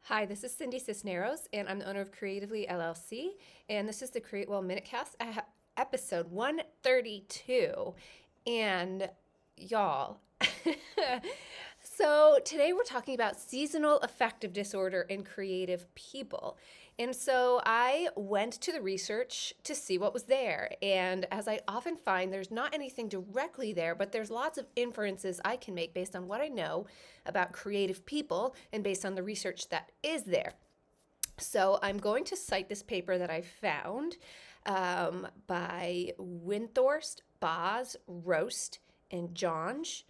Hi, this is Cindy Cisneros, and I'm the owner of Creatively LLC, and this is the Create Well Minutecast, episode 132. And y'all, so today we're talking about seasonal affective disorder in creative people. And so I went to the research to see what was there. And as I often find, there's not anything directly there, but there's lots of inferences I can make based on what I know about creative people and based on the research that is there. So I'm going to cite this paper that I found by Winthorst, Boz, Roast, and Jonge,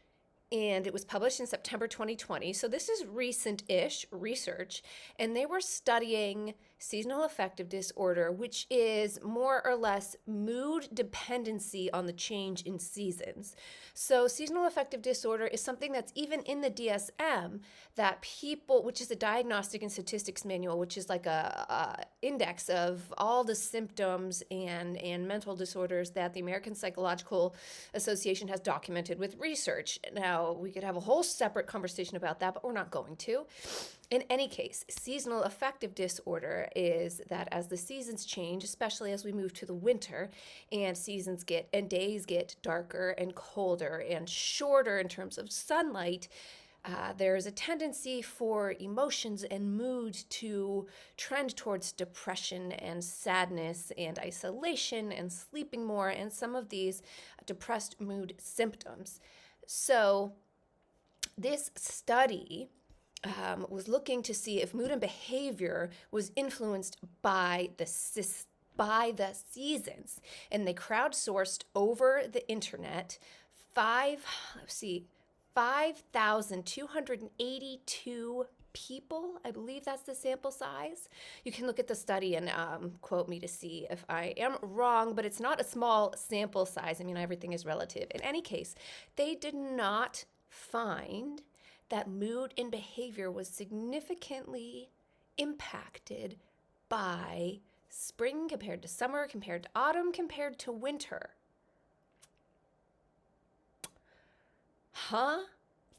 and it was published in September 2020. So this is recent-ish research, and they were studying seasonal affective disorder, which is more or less mood dependency on the change in seasons. So seasonal affective disorder is something that's even in the DSM that people, which is a diagnostic and statistics manual, which is like a index of all the symptoms and mental disorders that the American Psychological Association has documented with research. Now, we could have a whole separate conversation about that, but we're not going to. In any case, seasonal affective disorder is that as the seasons change, especially as we move to the winter, and days get darker and colder and shorter in terms of sunlight, there's a tendency for emotions and mood to trend towards depression and sadness and isolation and sleeping more and some of these depressed mood symptoms. So this study was looking to see if mood and behavior was influenced by the seasons, and they crowdsourced over the internet 5,282 people. I believe that's the sample size. You can look at the study and quote me to see if I am wrong, but it's not a small sample size. I mean, everything is relative. In any case, they did not find that mood and behavior was significantly impacted by spring compared to summer, compared to autumn, compared to winter.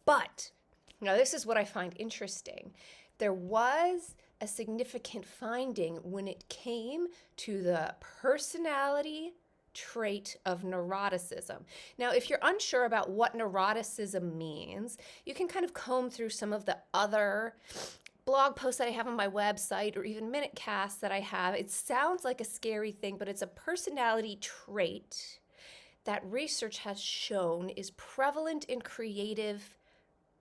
But now this is what I find interesting. There was a significant finding when it came to the personality trait of neuroticism. Now, if you're unsure about what neuroticism means, you can kind of comb through some of the other blog posts that I have on my website or even minute casts that I have. It sounds like a scary thing, but it's a personality trait that research has shown is prevalent in creative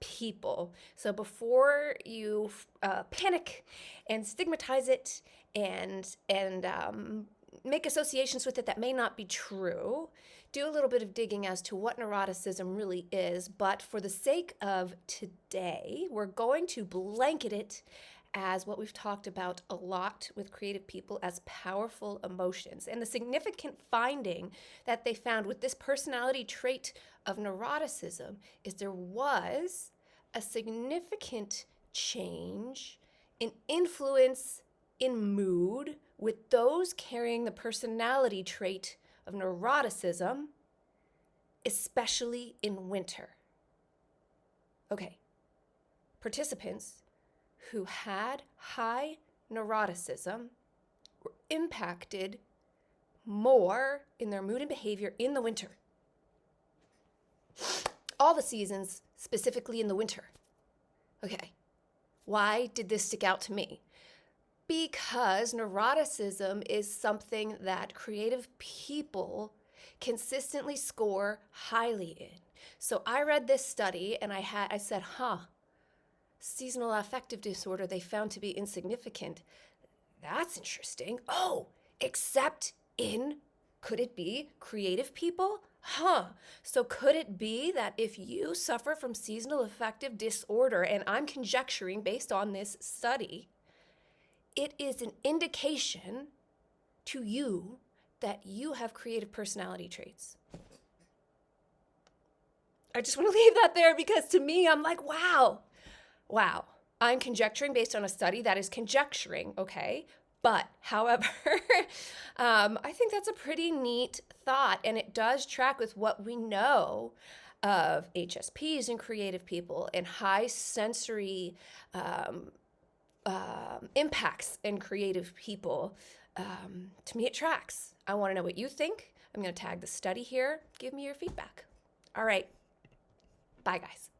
people. So before you panic and stigmatize it and make associations with it that may not be true, do a little bit of digging as to what neuroticism really is. But for the sake of today, we're going to blanket it as what we've talked about a lot with creative people as powerful emotions. And the significant finding that they found with this personality trait of neuroticism is there was a significant change in influence in mood with those carrying the personality trait of neuroticism, especially in winter. Okay, participants who had high neuroticism were impacted more in their mood and behavior in the winter. All the seasons, specifically in the winter. Okay, why did this stick out to me? Because neuroticism is something that creative people consistently score highly in. So I read this study and I said, seasonal affective disorder they found to be insignificant. That's interesting. Oh, except in, could it be creative people? So could it be that if you suffer from seasonal affective disorder, and I'm conjecturing based on this study, it is an indication to you that you have creative personality traits? I just want to leave that there because to me, I'm like, wow, I'm conjecturing based on a study that is conjecturing, okay? But, however, I think that's a pretty neat thought, and it does track with what we know of HSPs and creative people and high sensory impacts in creative people, to me it tracks. I want to know what you think. I'm going to tag the study here. Give me your feedback. All right. Bye, guys.